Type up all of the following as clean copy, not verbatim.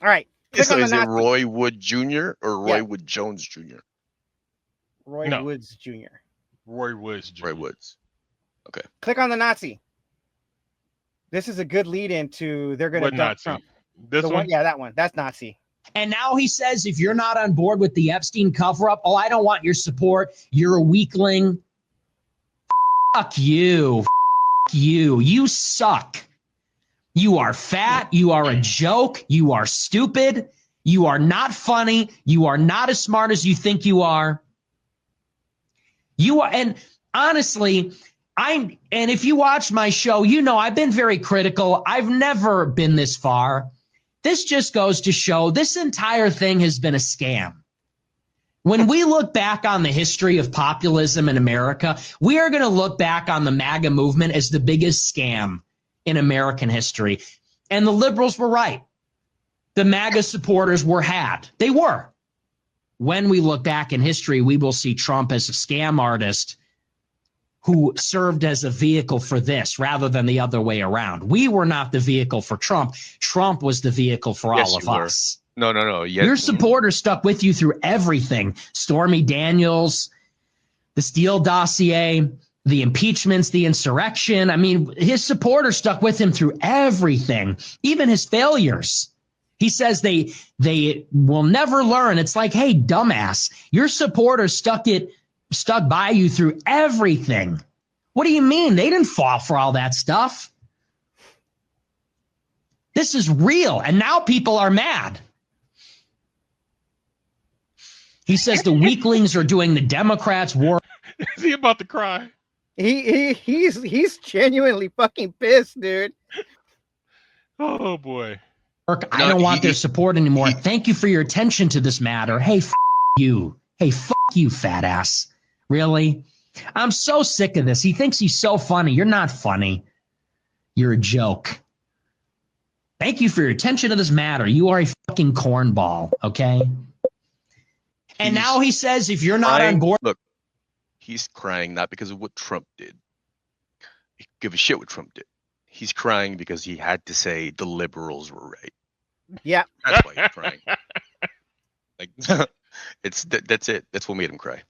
All right. Click So on the is it Nazi. Roy Wood Jr. or Roy Wood Jones Jr.? Roy Woods Jr. Roy Woods Jr. Roy Woods. Okay. Click on the Nazi. This is a good lead into they're going to dump Nazi? Trump. This one? Yeah, that one. That's Nazi. And now he says, if you're not on board with the Epstein cover-up, oh, I don't want your support. You're a weakling. Fuck you. Fuck you. You suck. You are fat. You are a joke. You are stupid. You are not funny. You are not as smart as you think you are. You are, and honestly, and if you watch my show, you know I've been very critical. I've never been this far. This just goes to show this entire thing has been a scam. When we look back on the history of populism in America, we are going to look back on the MAGA movement as the biggest scam in American history. And the liberals were right. The MAGA supporters were had. They were. When we look back in history, we will see Trump as a scam artist who served as a vehicle for this rather than the other way around. We were not the vehicle for Trump. Trump was the vehicle for all of us. No. Your supporters stuck with you through everything. Stormy Daniels, the Steele dossier, the impeachments, the insurrection. I mean, his supporters stuck with him through everything, even his failures. He says they will never learn. It's like, hey, dumbass, your supporters stuck by you through everything. What do you mean? They didn't fall for all that stuff. This is real. And now people are mad. He says the weaklings are doing the Democrats' war. Is he about to cry? He's genuinely fucking pissed, dude. Oh boy. I don't want their support anymore. Thank you for your attention to this matter. Hey, you. Hey, you, fat ass. Really? I'm so sick of this. He thinks he's so funny. You're not funny. You're a joke. Thank you for your attention to this matter. You are a fucking cornball, okay? And now he says, if you're not on board. Look, he's crying not because of what Trump did. He give a shit what Trump did. He's crying because he had to say the liberals were right. Yeah. That's why he's crying. Like, that's it. That's what made him cry.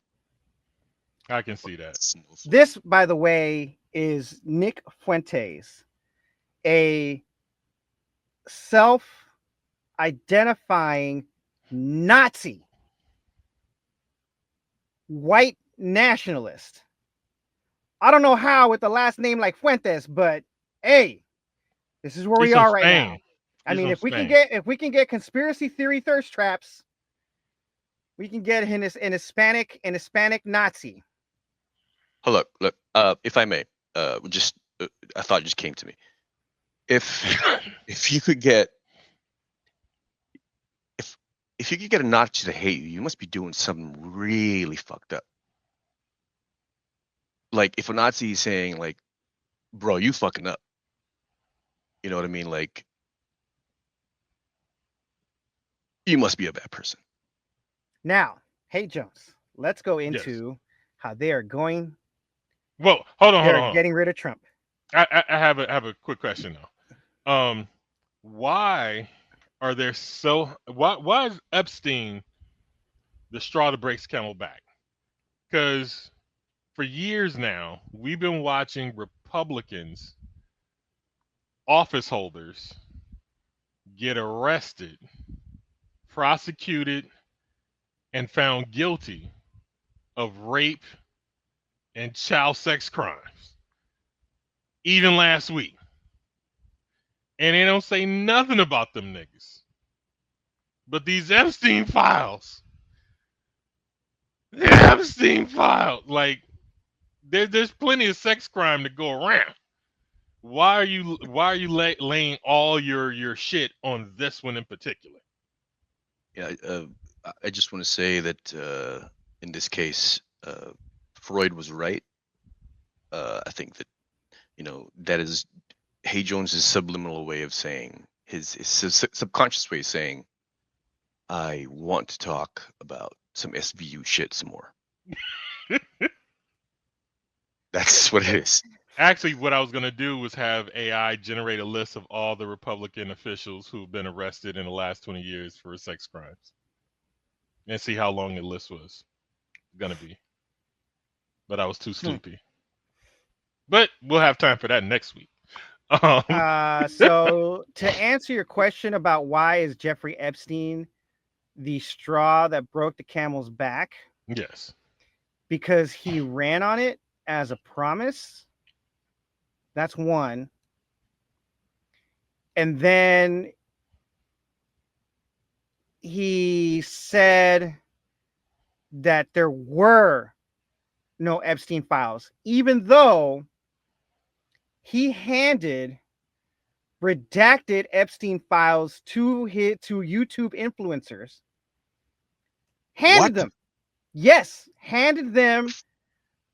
I can see that. This, by the way, is Nick Fuentes, a self-identifying Nazi, white nationalist. I don't know how with the last name like Fuentes, but hey, this is where we are right now. I mean, if we can get conspiracy theory thirst traps, we can get an Hispanic Nazi. Oh, look. If I may, a thought just came to me. If you could get if you could get a Nazi to hate you, you must be doing something really fucked up. Like if a Nazi is saying like, "Bro, you fucking up," you know what I mean? Like, you must be a bad person. Now, hey Jones, let's go into how they are going. Well, hold on. Getting rid of Trump. I have a quick question though. Why are there why is Epstein the straw that breaks camel back? Because for years now, we've been watching Republicans, office holders, get arrested, prosecuted, and found guilty of rape and child sex crimes. Even last week. And they don't say nothing about them niggas. But these Epstein files, like, there's plenty of sex crime to go around. Why are you laying all your shit on this one in particular? Yeah, I just want to say that in this case, Freud was right. I think that that is Hay Jones's subliminal way of saying his subconscious way of saying, I want to talk about some SVU shit some more. That's what it is. Actually, what I was going to do was have AI generate a list of all the Republican officials who've been arrested in the last 20 years for sex crimes, and see how long the list was going to be. But I was too sleepy. But we'll have time for that next week. So to answer your question about why is Jeffrey Epstein the straw that broke the camel's back? Yes. Because he ran on it as a promise. That's one. And then he said that there were no Epstein files, even though he handed redacted Epstein files to YouTube influencers. Handed them. Yes, handed them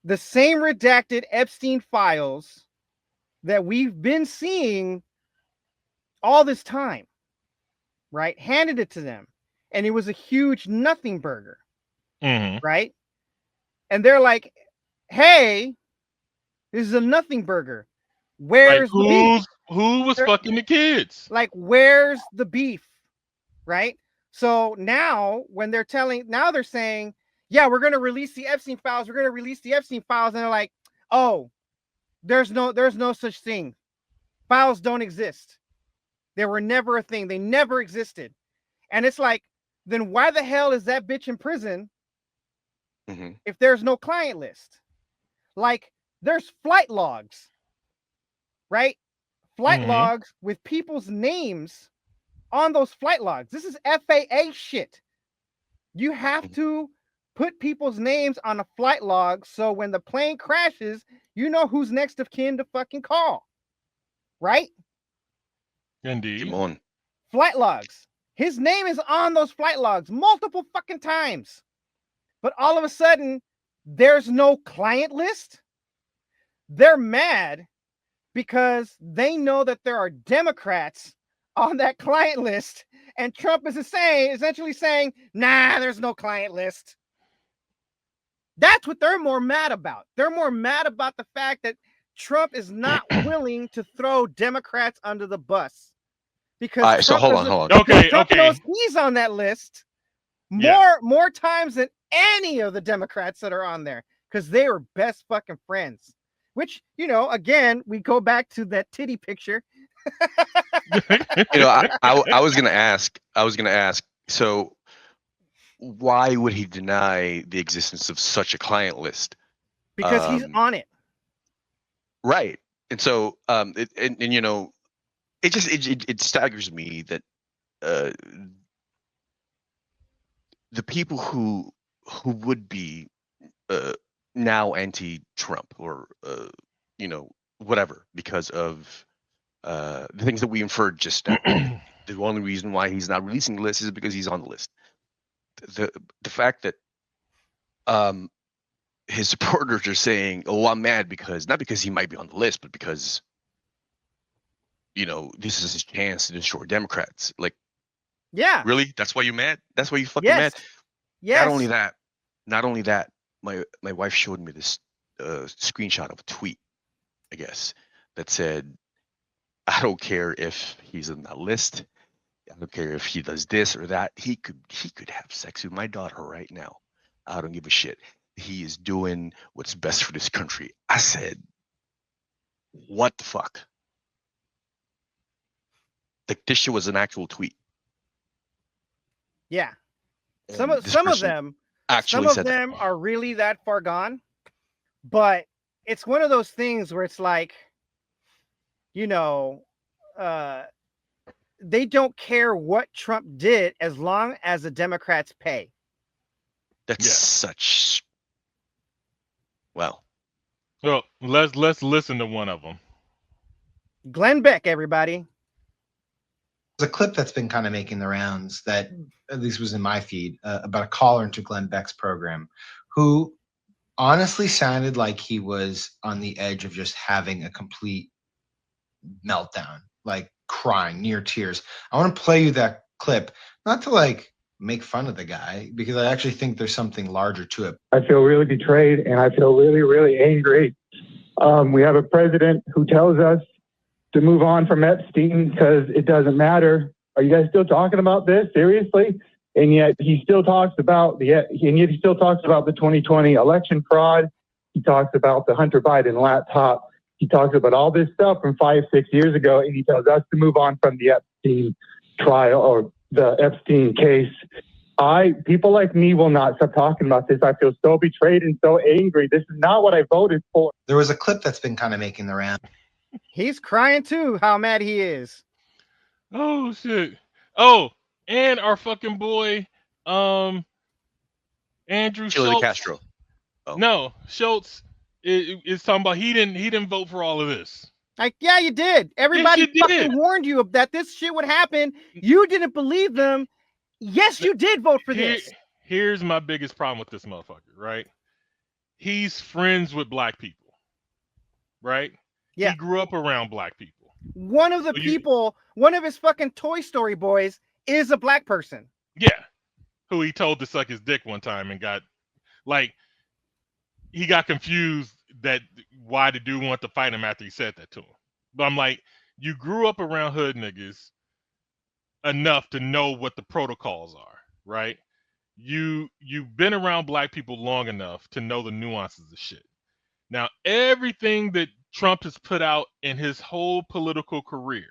the same redacted Epstein files that we've been seeing all this time, right? Handed it to them. And it was a huge nothing burger, right? And they're like, hey, this is a nothing burger. Where's the beef? Who was fucking the kids? Like, where's the beef, right? So now when they're saying, yeah, we're going to release the Epstein files. We're going to release the Epstein files. And they're like, oh, there's no such thing. Files don't exist. They were never a thing. They never existed. And it's like, then why the hell is that bitch in prison if there's no client list? Like, there's flight logs, right? Flight logs with people's names on those flight logs. This is FAA shit. You have to put people's names on a flight log so when the plane crashes, you know who's next of kin to fucking call. Right? Indeed. Come on. Flight logs. His name is on those flight logs multiple fucking times. But all of a sudden, there's no client list. They're mad because they know that there are Democrats on that client list. And Trump is essentially saying, nah, there's no client list. That's what they're more mad about. They're more mad about the fact that Trump is not willing to throw Democrats under the bus. Because so hold on. Okay. Trump knows he's on that list more times than any of the Democrats that are on there because they were best fucking friends. Which, again, we go back to that titty picture. I was gonna ask. So, why would he deny the existence of such a client list? Because he's on it, right? And so, it staggers me that the people who would be now anti-Trump or whatever because of the things that we inferred just now. The only reason why he's not releasing the list is because he's on the list. The fact that his supporters are saying, "Oh, I'm mad because not because he might be on the list, but because this is his chance to destroy Democrats." Like, yeah, really? That's why you're mad? That's why you fucking mad? Yes. Not only that. My wife showed me this screenshot of a tweet, I guess, that said, "I don't care if he's on that list. I don't care if he does this or that. He could have sex with my daughter right now. I don't give a shit. He is doing what's best for this country." I said, "What the fuck?" Like, this shit was an actual tweet. Yeah. Some of them are really that far gone, but it's one of those things where it's like, they don't care what Trump did as long as the Democrats pay. That's such. Well, let's listen to one of them. Glenn Beck, everybody. There's a clip that's been kind of making the rounds that at least was in my feed about a caller into Glenn Beck's program who honestly sounded like he was on the edge of just having a complete meltdown, like crying near tears. I want to play you that clip, not to make fun of the guy, because I actually think there's something larger to it. I feel really betrayed and I feel really, really angry. We have a president who tells us to move on from Epstein because it doesn't matter. Are you guys still talking about this seriously? And yet he still talks about the 2020 election fraud. He talks about the Hunter Biden laptop. He talks about all this stuff from 5-6 years ago, and he tells us to move on from the Epstein trial or the Epstein case. People like me will not stop talking about this. I feel so betrayed and so angry. This is not what I voted for. There was a clip that's been kind of making the round. He's crying too, how mad he is. Oh shit. Oh, and our fucking boy, Andrew Chile Schultz. Castro. Oh. No, Schultz is talking about he didn't vote for all of this. Like, yeah, you did. Everybody fucking warned you that this shit would happen. You didn't believe them. Yes, you did vote for this. Here's my biggest problem with this motherfucker, right? He's friends with black people, right? Yeah. He grew up around black people. One of the people, one of his fucking Toy Story boys is a black person. Yeah. Who he told to suck his dick one time and got, like, he got confused that why the dude wanted to fight him after he said that to him. But I'm like, you grew up around hood niggas enough to know what the protocols are, right? You've been around black people long enough to know the nuances of shit. Now, everything that Trump has put out in his whole political career,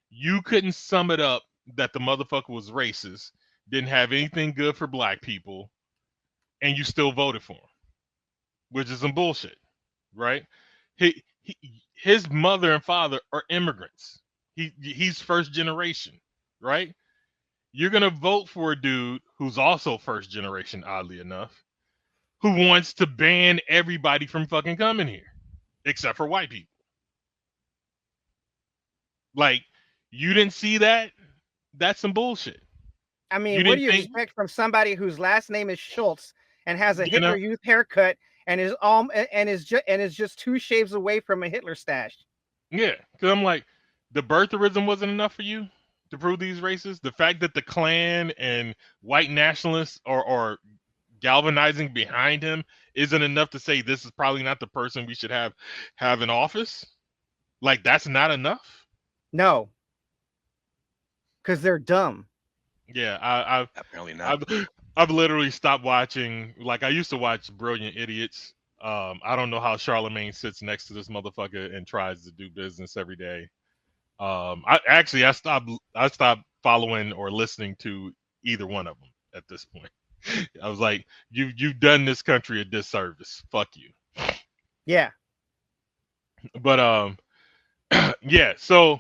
you couldn't sum it up that the motherfucker was racist, didn't have anything good for black people, and you still voted for him, which is some bullshit, right? His mother and father are immigrants. He's first generation, right? You're gonna vote for a dude who's also first generation, oddly enough, who wants to ban everybody from fucking coming here, except for white people. Like, you didn't see that? That's some bullshit. I mean, what do you expect from somebody whose last name is Schultz and has a Hitler Youth haircut and is just 2 shaves away from a Hitler stash? Yeah, because I'm like, the birtherism wasn't enough for you to prove these races. The fact that the Klan and white nationalists are galvanizing behind him isn't enough to say this is probably not the person we should have in office. Like, that's not enough. No, because they're dumb. Yeah, I've apparently not. I've literally stopped watching. Like, I used to watch Brilliant Idiots. I don't know how Charlemagne sits next to this motherfucker and tries to do business every day. I stopped following or listening to either one of them at this point. I was like, you've done this country a disservice. Fuck you. Yeah. But yeah. So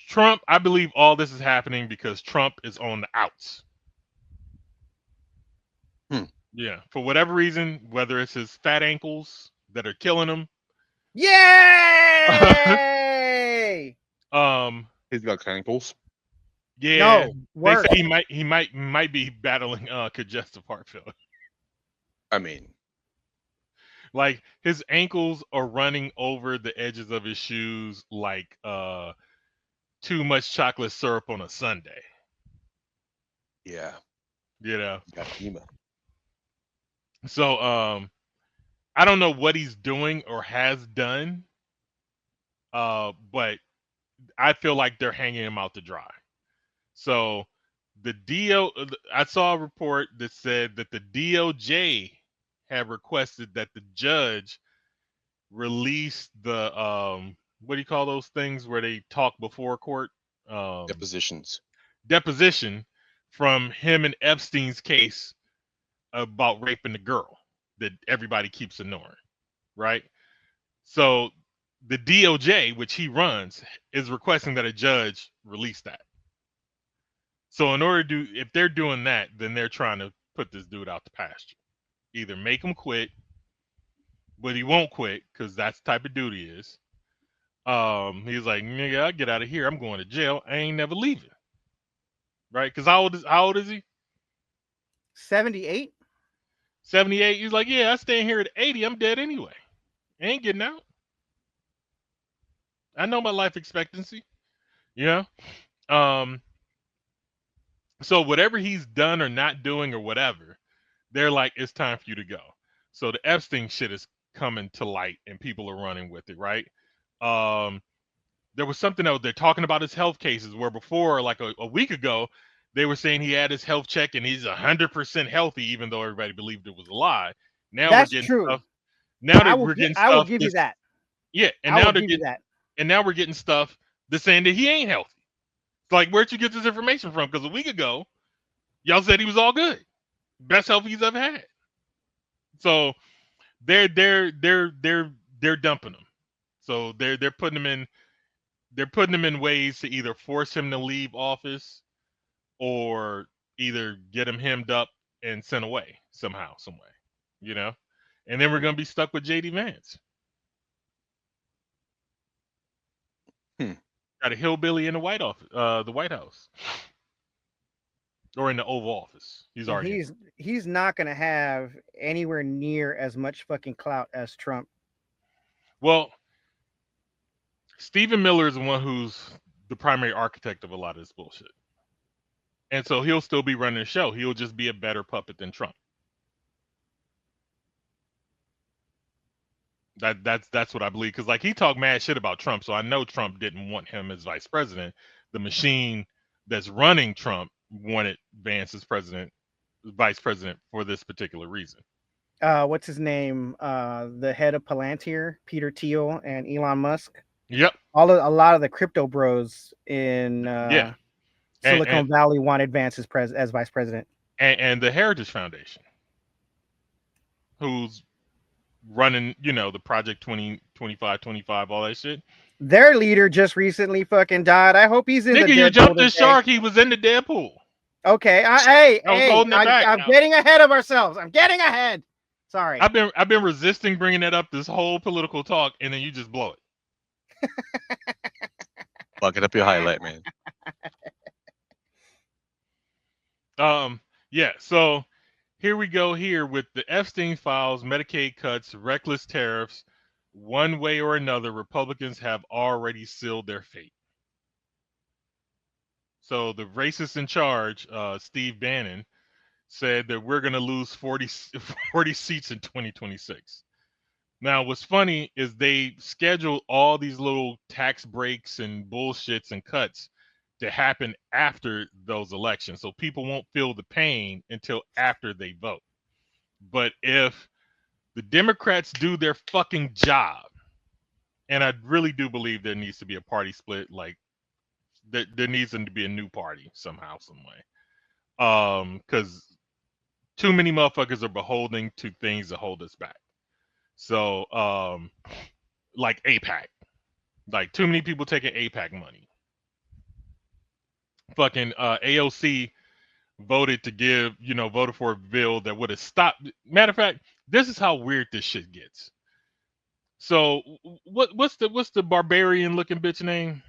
Trump, I believe all this is happening because Trump is on the outs. Yeah, for whatever reason, whether it's his fat ankles that are killing him. Yay! He's got ankles. Yeah, no, worse. They say he might be battling congestive heart failure. I mean, like, his ankles are running over the edges of his shoes like too much chocolate syrup on a sundae. Yeah, you know. Got FEMA. So I don't know what he's doing or has done, but I feel like they're hanging him out to dry. So I saw a report that said that the DOJ had requested that the judge release the what do you call those things where they talk before court? Deposition from him and Epstein's case about raping the girl that everybody keeps ignoring, right? So the DOJ, which he runs, is requesting that a judge release that. So in order to if they're doing that, then they're trying to put this dude out to pasture. Either make him quit, but he won't quit because that's the type of dude he is. He's like, nigga, I'll get out of here. I'm going to jail. I ain't never leaving. Right? Because how old is he? 78. 78. He's like, yeah, I staying here at 80. I'm dead anyway. I ain't getting out. I know my life expectancy. Yeah. So whatever he's done or not doing or whatever, they're like, it's time for you to go. So the Epstein shit is coming to light and people are running with it, right? There was something else. They're talking about his health cases where before, like a week ago, they were saying he had his health check and he's 100% healthy, even though everybody believed it was a lie. Now That's we're getting true. stuff. Now I we're getting I will stuff. give you that. Yeah, and I now will they're give you getting that. and now we're getting stuff that's saying that he ain't healthy. It's like, where'd you get this information from? Because a week ago, y'all said he was all good, best health he's ever had. So they're dumping him. So they're putting him in ways to either force him to leave office or either get him hemmed up and sent away somehow, some way, you know. And then we're gonna be stuck with JD Vance. Got a hillbilly in the White House, or in the Oval Office. He's already. He's not gonna have anywhere near as much fucking clout as Trump. Well, Stephen Miller is the one who's the primary architect of a lot of this bullshit, and so he'll still be running the show. He'll just be a better puppet than Trump. That's what I believe, because like he talked mad shit about Trump, so I know Trump didn't want him as vice president. The machine that's running Trump wanted Vance as vice president for this particular reason. What's his name? The head of Palantir, Peter Thiel, and Elon Musk. Yep. A lot of the crypto bros in Silicon Valley wanted Vance as vice president. And the Heritage Foundation, who's running, the Project 2025, all that shit. Their leader just recently fucking died. I hope he's in Nigga, the you jumped the shark. He was in the Deadpool. Okay, I'm getting ahead of ourselves. I'm getting ahead. Sorry. I've been resisting bringing that up this whole political talk, and then you just blow it. Bucket up your highlight, man. Yeah. So here we go here with the Epstein files, Medicaid cuts, reckless tariffs. One way or another, Republicans have already sealed their fate. So the racist in charge, Steve Bannon, said that we're going to lose 40 seats in 2026. Now, what's funny is they scheduled all these little tax breaks and bullshits and cuts to happen after those elections. So people won't feel the pain until after they vote. But if the Democrats do their fucking job, and I really do believe there needs to be a party split, like there needs to be a new party somehow, some way. Because too many motherfuckers are beholden to things that hold us back. So, like AIPAC, like too many people taking AIPAC money. Fucking AOC voted for a bill that would have stopped. Matter of fact, this is how weird this shit gets. So, what's the barbarian looking bitch name?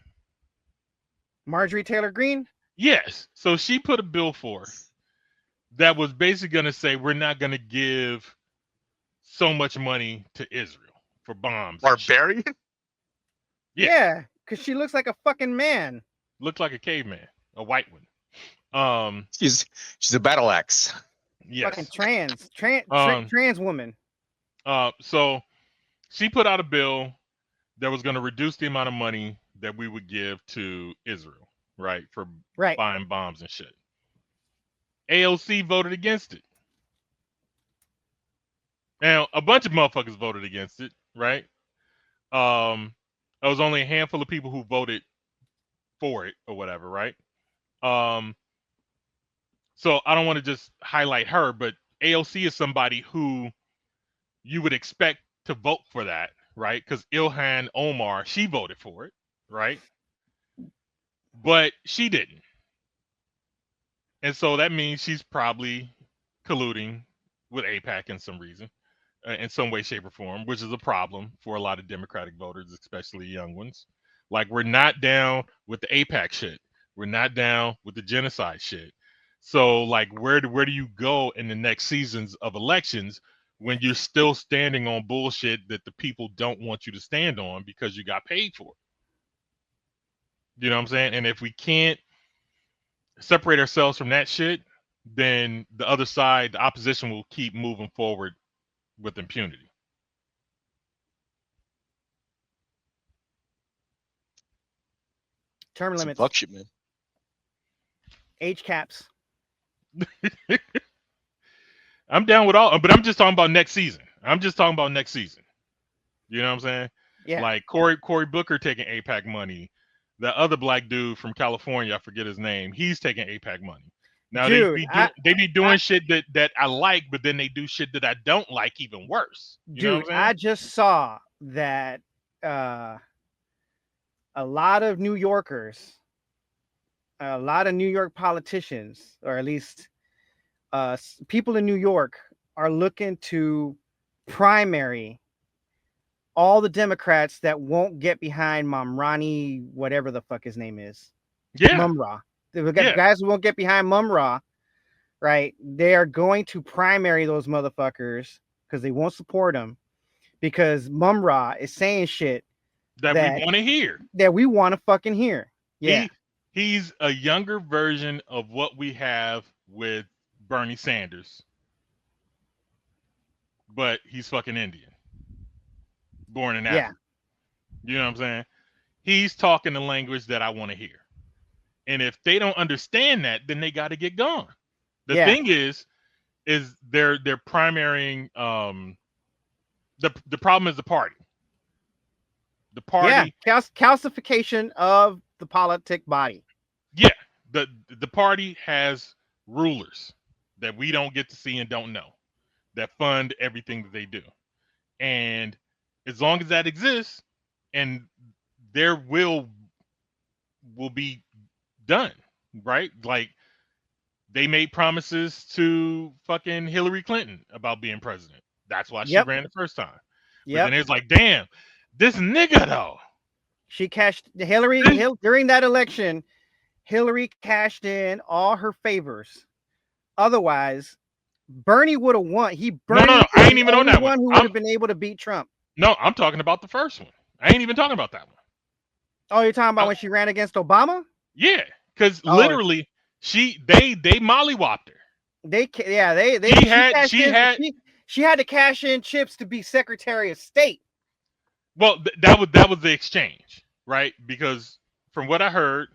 Marjorie Taylor Greene? Yes. So she put a bill forth that was basically going to say we're not going to give so much money to Israel for bombs. Barbarian? Yeah, because she looks like a fucking man. Looked like a caveman, a white one. She's a battle axe. Yes. Fucking trans woman. So she put out a bill that was going to reduce the amount of money that we would give to Israel, right, for buying bombs and shit. AOC voted against it. Now, a bunch of motherfuckers voted against it, right? There was only a handful of people who voted for it or whatever, right? So I don't want to just highlight her, but AOC is somebody who you would expect to vote for that, right? Because Ilhan Omar, she voted for it, right? But she didn't. And so that means she's probably colluding with AIPAC in some reason, in some way, shape, or form, which is a problem for a lot of Democratic voters, especially young ones. Like, we're not down with the AIPAC shit. We're not down with the genocide shit. So, like, where do you go in the next seasons of elections when you're still standing on bullshit that the people don't want you to stand on because you got paid for it? You know what I'm saying? And if we can't separate ourselves from that shit, then the other side, the opposition, will keep moving forward with impunity. Term limits. Fuck shit, man. Age caps. I'm down with all, but I'm just talking about next season. You know what I'm saying? Yeah. Like Cory Booker taking APAC money. The other black dude from California, I forget his name, he's taking APAC money. Now Dude, they be doing shit that I like, but then they do shit that I don't like even worse. You know what I'm saying? I just saw that a lot of New Yorkers, a lot of New York politicians, or at least people in New York, are looking to primary all the Democrats that won't get behind Mamrani, whatever the fuck his name is. Yeah. Mumra. The guys who won't get behind Mumra, right? They are going to primary those motherfuckers because they won't support him, because Mumra is saying shit that we want to hear. That we want to fucking hear. Yeah. He's a younger version of what we have with Bernie Sanders. But he's fucking Indian. Born in Africa. You know what I'm saying? He's talking the language that I want to hear. And if they don't understand that, then they got to get gone. The thing is they're primarying the problem is the party. The party calcification of the politic body. Yeah, the party has rulers that we don't get to see and don't know, that fund everything that they do. And as long as that exists, and their will be done, right? Like, they made promises to fucking Hillary Clinton about being president. That's why she ran the first time. But then it's like, damn, this nigga though. She cashed Hillary during that election. Hillary cashed in all her favors. Otherwise, Bernie would have won. No, I ain't even on that one. Who would have been able to beat Trump? No, I'm talking about the first one. I ain't even talking about that one. Oh, you're talking about when she ran against Obama? Yeah, because literally, they mollywopped her. She had to cash in chips to be Secretary of State. Well, that was the exchange, right? Because from what I heard,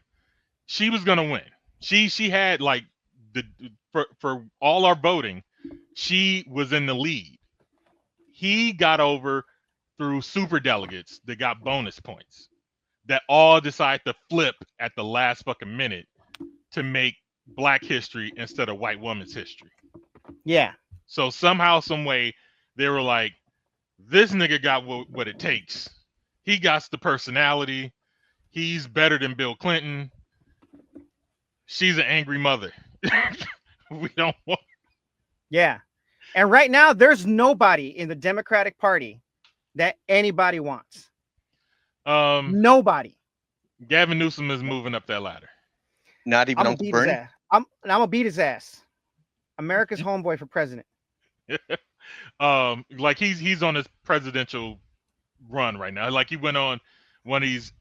she was gonna win. She had like for all our voting, she was in the lead. He got over through super delegates that got bonus points that all decide to flip at the last fucking minute to make black history instead of white woman's history. Yeah. So somehow, some way, they were like, this nigga got what it takes. He got the personality. He's better than Bill Clinton. She's an angry mother. We don't want. Yeah. And right now, there's nobody in the Democratic Party that anybody wants. Nobody. Gavin Newsom is moving up that ladder. Not even Uncle Bernie? I'm gonna beat his ass. America's homeboy for president. Like he's on his presidential run right now. Like he went on one of these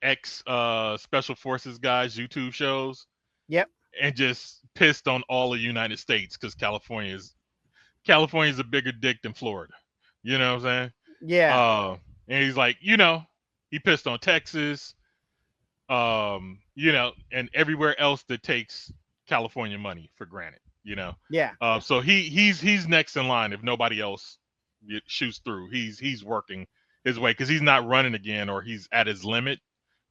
special forces guys YouTube shows. Yep. And just pissed on all of the United States because California's a bigger dick than Florida. You know what I'm saying? Yeah. And he's like, he pissed on Texas, and everywhere else that takes California money for granted, Yeah. So he's next in line if nobody else shoots through. He's working his way because he's not running again, or he's at his limit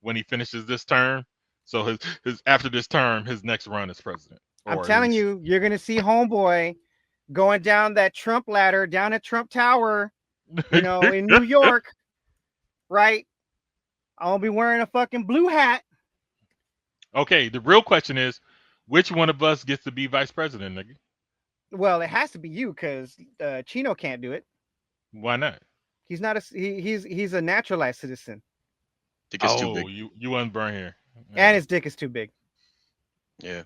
when he finishes this term. So his after this term, his next run as president. I'm telling you, you're gonna see Homeboy going down that Trump ladder, down at Trump Tower, in New York, right? I'll be wearing a fucking blue hat. Okay, the real question is, which one of us gets to be vice president, nigga? Well, it has to be you, because Chino can't do it. Why not? He's not he's a naturalized citizen. Dick is too big. You unburn here. And his dick is too big. Yeah.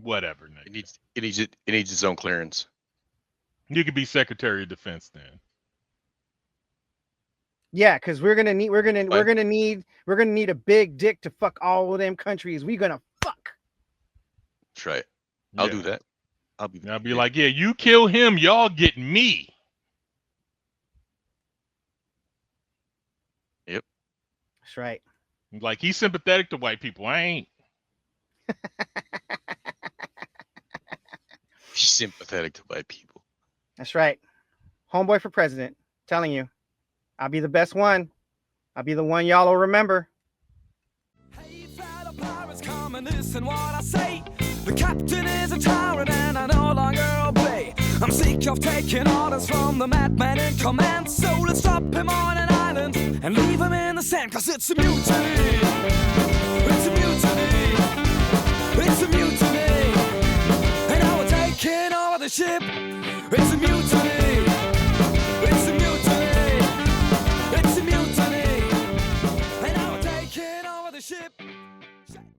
Whatever, nigga. It needs its own clearance. You could be Secretary of Defense then. Yeah, because we're gonna need a big dick to fuck all of them countries. We're gonna fuck. That's right. I'll do that. I'll be like, yeah, you kill him, y'all get me. Yep. That's right. Like he's sympathetic to white people. I ain't. He's sympathetic to white people. That's right. Homeboy for president. Telling you, I'll be the best one. I'll be the one y'all will remember. Hey, fellow pirates, come and listen what I say. The captain is a tyrant and I no longer obey. I'm sick of taking orders from the madman in command. So let's drop him on an island and leave him in the sand. Cause it's a mutiny. It's a mutiny. It's a mutiny. And now we're taking over the ship. It's a mutiny.